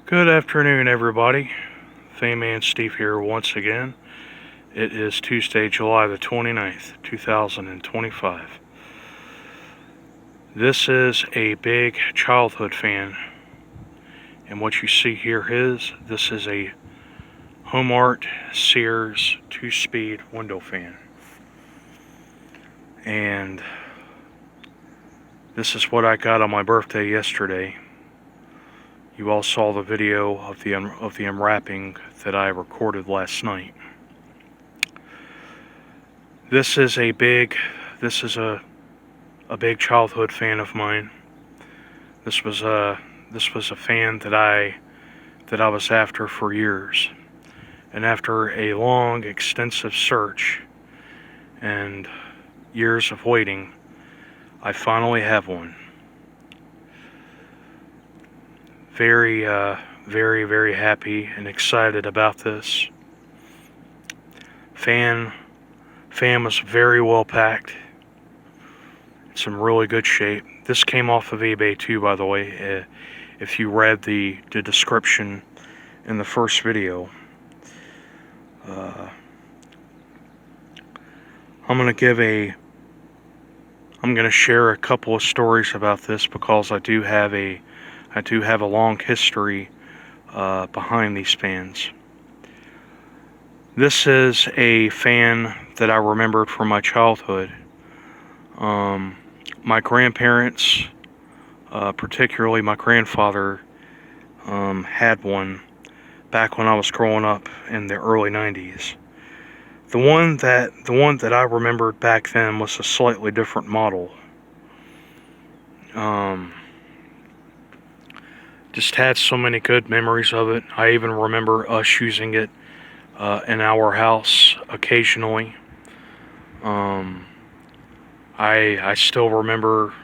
Good afternoon, everybody. Fayman Steve here once again. It is Tuesday, July the 29th, 2025. This is a big childhood fan, and what you see here this is a Homart Sears 2-speed window fan. And this is what I got on my birthday yesterday. You all saw the video of the unwrapping that I recorded last night. This is a big childhood fan of mine. This was a fan that I was after for years, and after a long, extensive search and years of waiting, I finally have one. Very happy and excited about this. Fan was very well packed. It's in really good shape. This came off of eBay too, by the way. If you read the description in the first video. I'm gonna share a couple of stories about this because I do have a long history behind these fans. This is a fan that I remembered from my childhood. My grandparents, particularly my grandfather, had one back when I was growing up in the early 90s. The one that I remembered back then was a slightly different model. Just had so many good memories of it. I even remember us using it in our house occasionally. I still remember.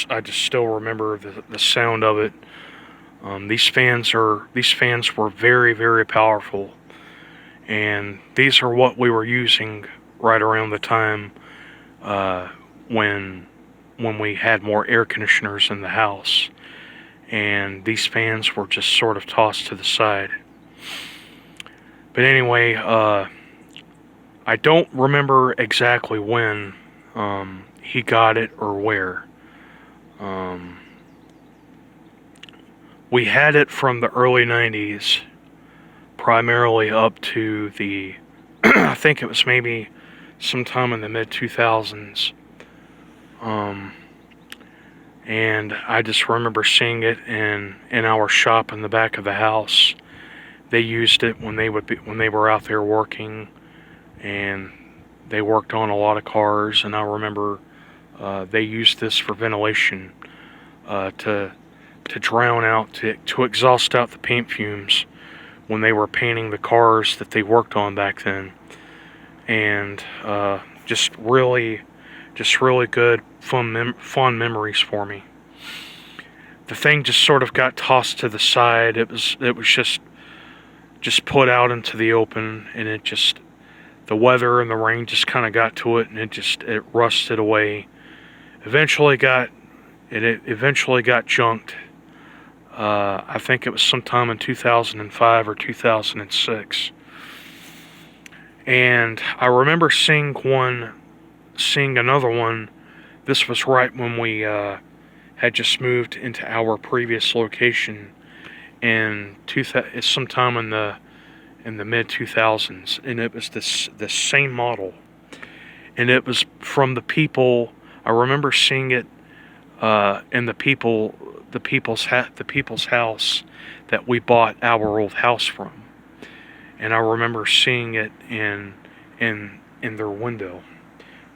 I just still remember the sound of it. These fans were very powerful, and these are what we were using right around the time when we had more air conditioners in the house. And these fans were just sort of tossed to the side. But anyway, I don't remember exactly when he got it or where. We had it from the early 90s, primarily up to the, I think it was maybe sometime in the mid-2000s. And I just remember seeing it in our shop in the back of the house. They used it when they were out there working, and they worked on a lot of cars. And I remember they used this for ventilation, to drown out, to exhaust out the paint fumes when they were painting the cars that they worked on back then. And just really good, fun memories for me. The thing just sort of got tossed to the side. It was just put out into the open, and the weather and the rain just kind of got to it, and it rusted away. Eventually got junked. I think it was sometime in 2005 or 2006. And I remember seeing another one. This was right when we had just moved into our previous location in sometime in the mid-2000s, and it was the same model, and it was from the people. I remember seeing it in the people's house that we bought our old house from, and I remember seeing it in their window.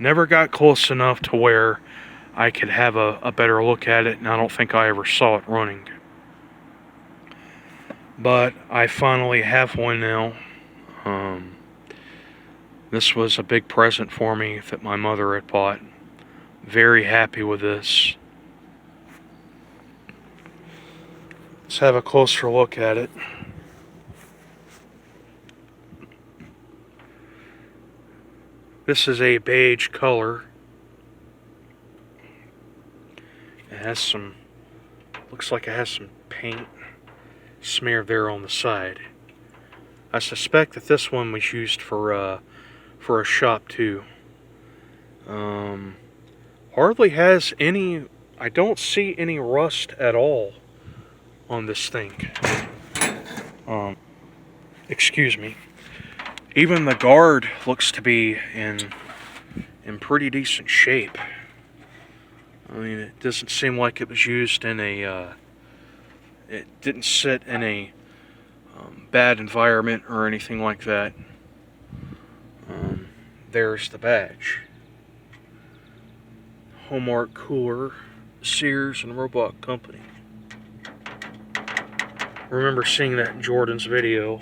Never got close enough to where I could have a better look at it, and I don't think I ever saw it running. But I finally have one now. This was a big present for me that my mother had bought. Very happy with this. Let's have a closer look at it. This is a beige color. It has looks like it has some paint smeared there on the side. I suspect that this one was used for a shop too. Hardly has any. I don't see any rust at all on this thing. Excuse me. Even the guard looks to be in pretty decent shape. I mean, it doesn't seem like it was used in a. It didn't sit in a bad environment or anything like that. There's the badge. Homart Cooler, Sears and Roebuck Company. I remember seeing that in Jordan's video.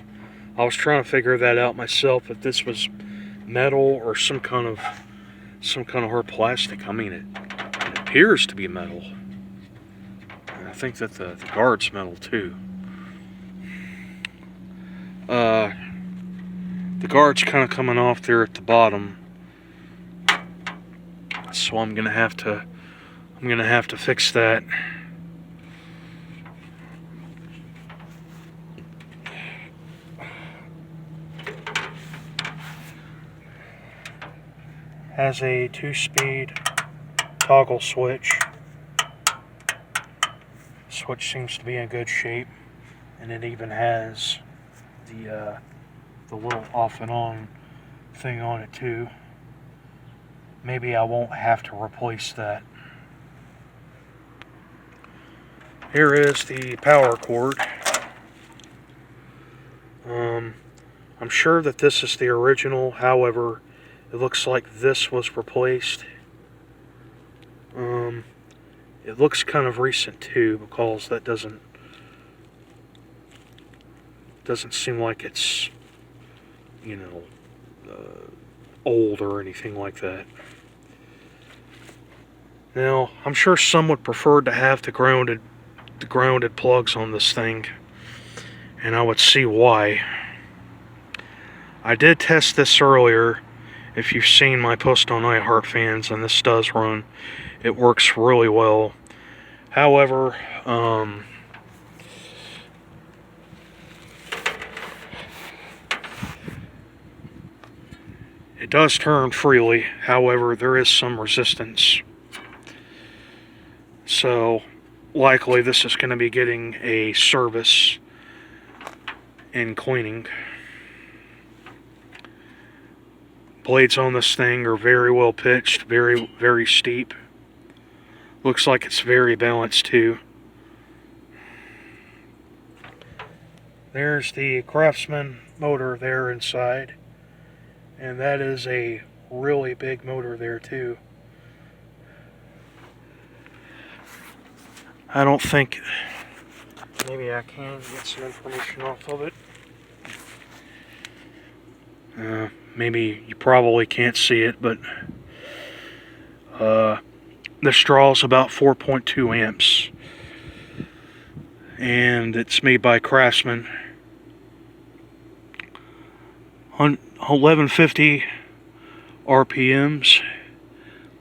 I was trying to figure that out myself, if this was metal or some kind of hard plastic. I mean, it appears to be metal. And I think that the guard's metal too. The guard's kind of coming off there at the bottom, so I'm gonna have to fix that. Has a 2-speed toggle switch. Switch seems to be in good shape, and it even has the little off and on thing on it too. Maybe I won't have to replace that. Here is the power cord. I'm sure that this is the original, however, it looks like this was replaced. It looks kind of recent too, because that doesn't seem like it's, old or anything like that. Now, I'm sure some would prefer to have the grounded plugs on this thing, and I would see why. I did test this earlier. If you've seen my post on iHeart Fans, and this does run, it works really well. However, it does turn freely. However, there is some resistance. So, likely this is going to be getting a service and cleaning. Blades on this thing are very well pitched, very, very steep. Looks like it's very balanced too. There's the Craftsman motor there inside. And that is a really big motor there too. I don't think, maybe I can get some information off of it. Maybe you probably can't see it, but this draws about 4.2 amps. And it's made by Craftsman. 1150 RPMs,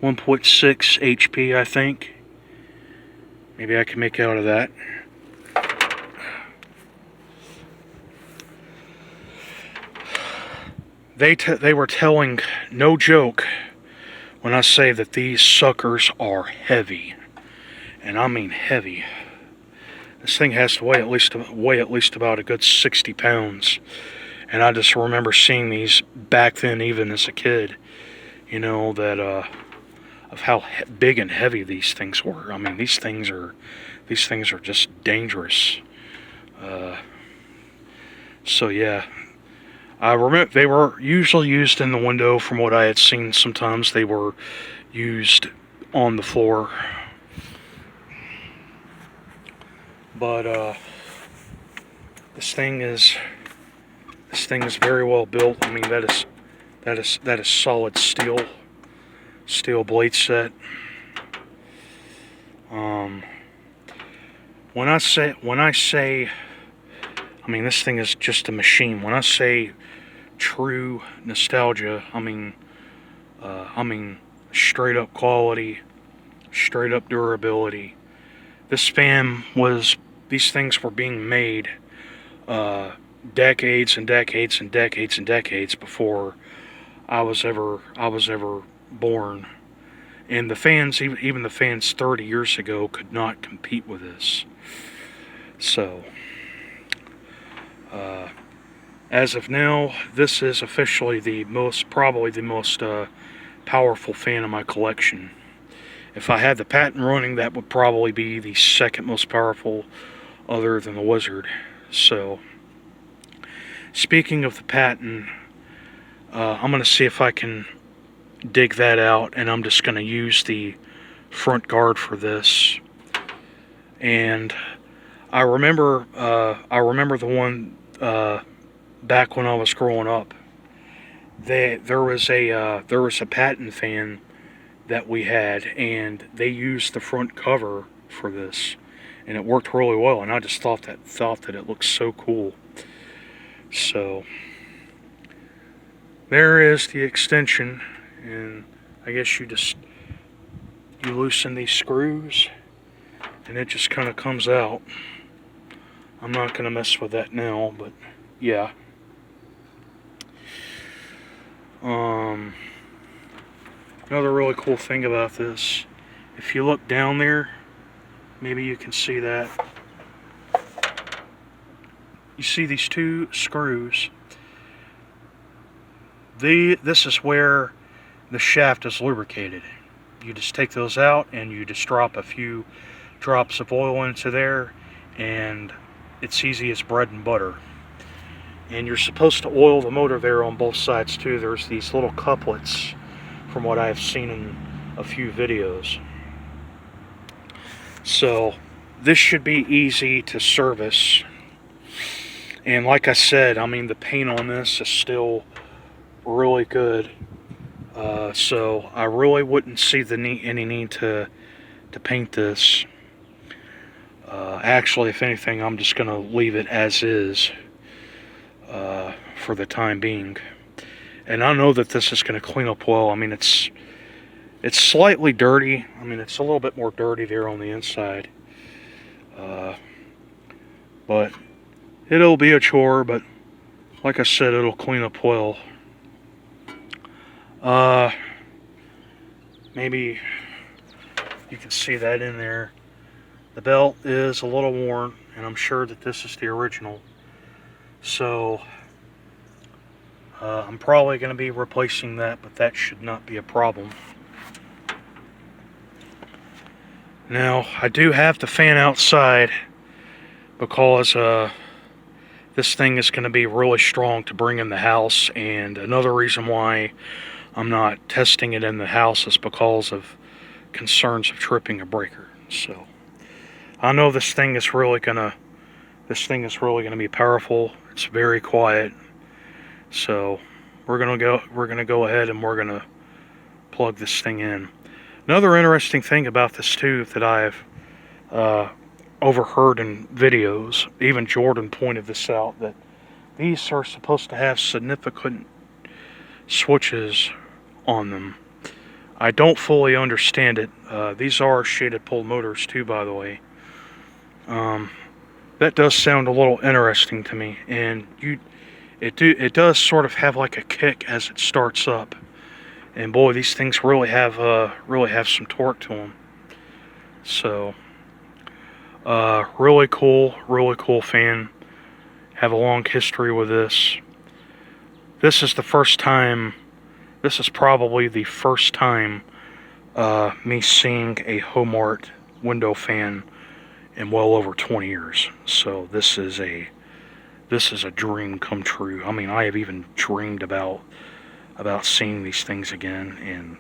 1.6 HP, I think. Maybe I can make out of that. They were telling, no joke, when I say that these suckers are heavy, and I mean heavy. This thing has to weigh at least about a good 60 pounds. And I just remember seeing these back then, even as a kid, that of how big and heavy these things were. I mean, these things are just dangerous. So yeah, I remember they were usually used in the window. From what I had seen, sometimes they were used on the floor. But this thing is very well built. I mean, that is solid steel blade set. When I say, I mean, this thing is just a machine. When I say true nostalgia, I mean straight up quality, straight up durability. These things were being made decades and decades and decades and decades before I was ever born. And the fans, even the fans 30 years ago, could not compete with this. So, as of now, this is officially probably the most powerful fan in my collection. If I had the patent running, that would probably be the second most powerful, other than the Wizard. So, speaking of the patent, I'm going to see if I can dig that out, and I'm just going to use the front guard for this. And I remember the one back when I was growing up. There was a patent fan that we had, and they used the front cover for this, and it worked really well. And I just thought that it looked so cool. So there is the extension, and I guess you loosen these screws, and it just kind of comes out. I'm not going to mess with that now, but yeah. Another really cool thing about this, if you look down there, maybe you can see that. You see these two screws. This is where the shaft is lubricated. You just take those out and you just drop a few drops of oil into there, and it's easy as bread and butter. And you're supposed to oil the motor there on both sides too. There's these little couplets from what I've seen in a few videos. So this should be easy to service. And like I said, I mean, the paint on this is still really good. So I really wouldn't see any need to paint this. Actually, if anything, I'm just going to leave it as is for the time being. And I know that this is going to clean up well. I mean, it's slightly dirty. I mean, it's a little bit more dirty there on the inside. But it'll be a chore, but like I said, it'll clean up well. Maybe you can see that in there. The belt is a little worn, and I'm sure that this is the original. So I'm probably going to be replacing that, but that should not be a problem. Now, I do have the fan outside because this thing is going to be really strong to bring in the house, and another reason why I'm not testing it in the house is because of concerns of tripping a breaker. So I know this thing is really gonna be powerful. It's very quiet. So we're gonna go ahead and we're gonna plug this thing in. Another interesting thing about this too that I've overheard in videos, even Jordan pointed this out, that these are supposed to have significant switches on them. I don't fully understand it. These are shaded pole motors too, by the way. That does sound a little interesting to me, and it does sort of have like a kick as it starts up. And boy, these things really have some torque to them. So really cool fan. Have a long history with this. This is probably the first time me seeing a Homart window fan in well over 20 years. So this is a dream come true. I mean, I have even dreamed about seeing these things again, and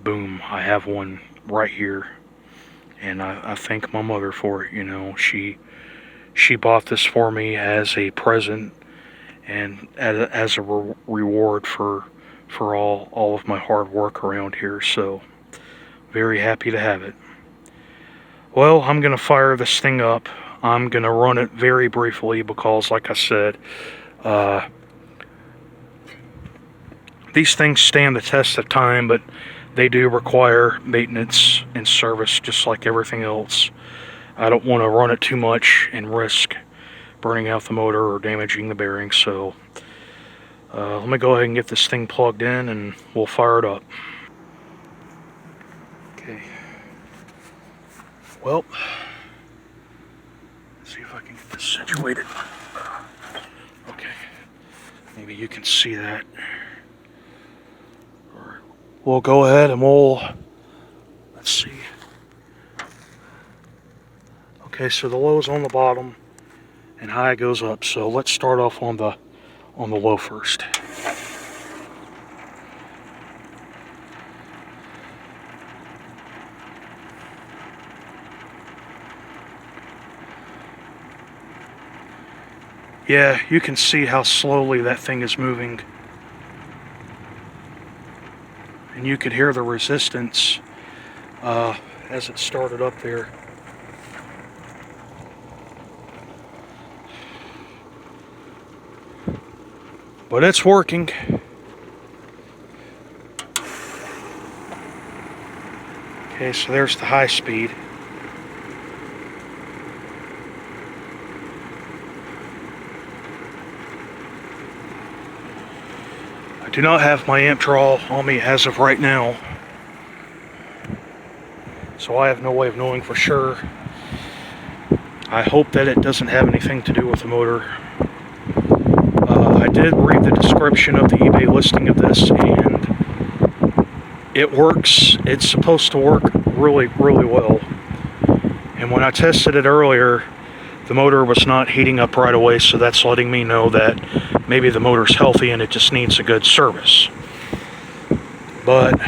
boom, I have one right here. And I thank my mother for it. You know, she bought this for me as a present and as a reward for all of my hard work around here. So very happy to have it. Well, I'm gonna fire this thing up. I'm gonna run it very briefly because, like I said, these things stand the test of time, but they do require maintenance and service just like everything else. I don't want to run it too much and risk burning out the motor or damaging the bearings. So let me go ahead and get this thing plugged in and we'll fire it up. Okay. Well, let's see if I can get this situated. Okay. Maybe you can see that. We'll go ahead and let's see. Okay, so the low is on the bottom and high goes up. So let's start off on the low first. Yeah, you can see how slowly that thing is moving. And you could hear the resistance as it started up there. But it's working. Okay, so there's the high speed. I do not have my amp draw on me as of right now, so I have no way of knowing for sure. I hope that it doesn't have anything to do with the motor. I did read the description of the eBay listing of this, and it works. It's supposed to work really, really well. And when I tested it earlier, the motor was not heating up right away, so that's letting me know that maybe the motor's healthy and it just needs a good service. But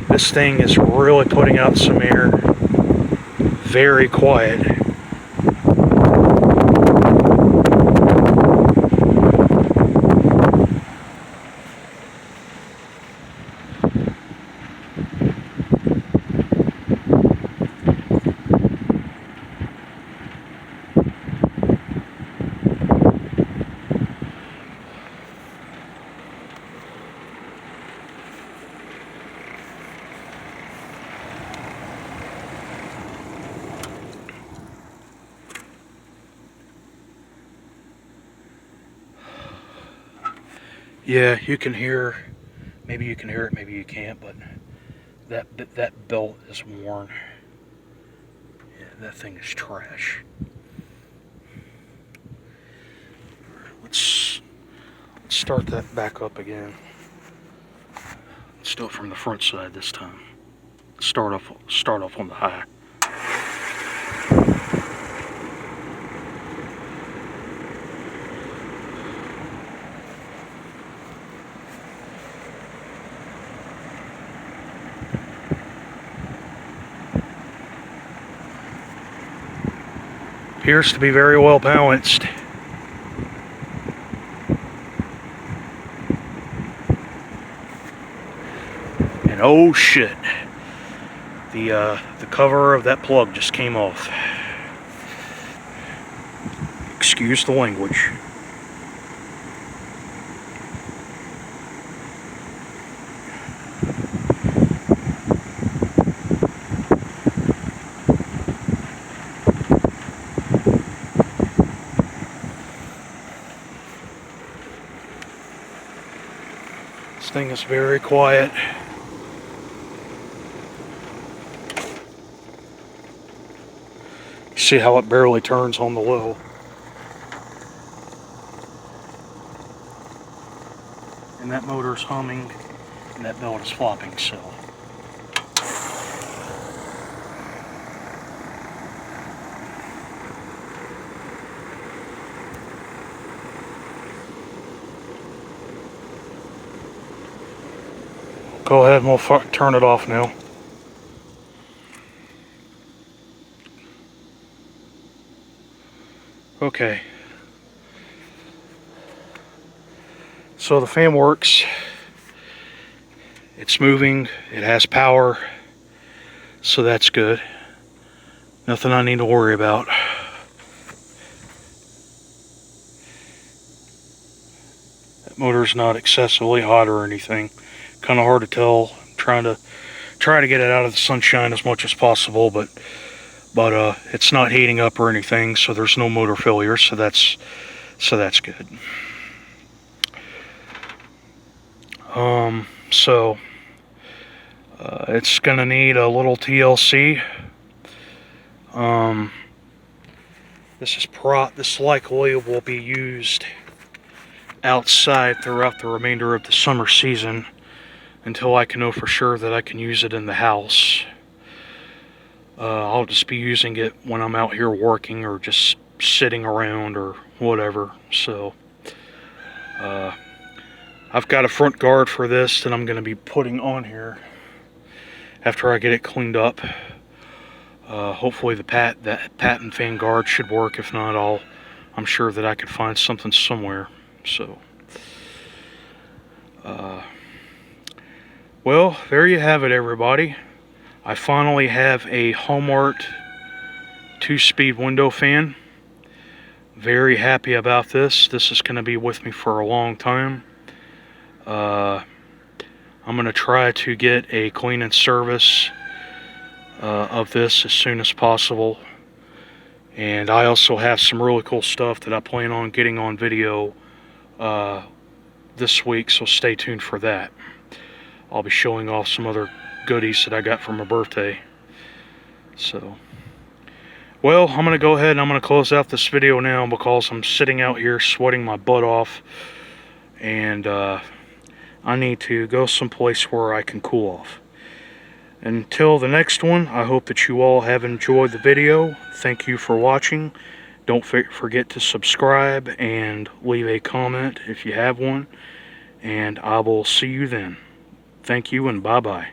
this thing is really putting out some air. Very quiet. Yeah, you can hear, maybe you can hear it, maybe you can't, but that belt is worn. Yeah, that thing is trash. Let's start that back up again. Let's do it from the front side this time. Start off on the high. Appears to be very well balanced. And oh shit, the cover of that plug just came off. Excuse the language. This thing is very quiet. You see how it barely turns on the low. And that motor's humming, and that belt is flopping, so. Go ahead and we'll turn it off now. Okay. So the fan works. It's moving. It has power. So that's good. Nothing I need to worry about. That motor's not excessively hot or anything. Kind of hard to tell. I'm trying to get it out of the sunshine as much as possible, but but it's not heating up or anything, so there's no motor failure, so that's good. So it's gonna need a little TLC. This likely will be used outside throughout the remainder of the summer season until I can know for sure that I can use it in the house. I'll just be using it when I'm out here working or just sitting around or whatever. So I've got a front guard for this that I'm going to be putting on here after I get it cleaned up. Hopefully that patent fan guard should work. If not, I'm sure that I could find something somewhere. So well, there you have it, everybody. I finally have a Homart 2-speed window fan. Very happy about this. This is going to be with me for a long time. I'm going to try to get a clean and service of this as soon as possible. And I also have some really cool stuff that I plan on getting on video this week, so stay tuned for that. I'll be showing off some other goodies that I got for my birthday. So, well, I'm going to go ahead and I'm going to close out this video now because I'm sitting out here sweating my butt off. And I need to go someplace where I can cool off. Until the next one, I hope that you all have enjoyed the video. Thank you for watching. Don't forget to subscribe and leave a comment if you have one. And I will see you then. Thank you and bye-bye.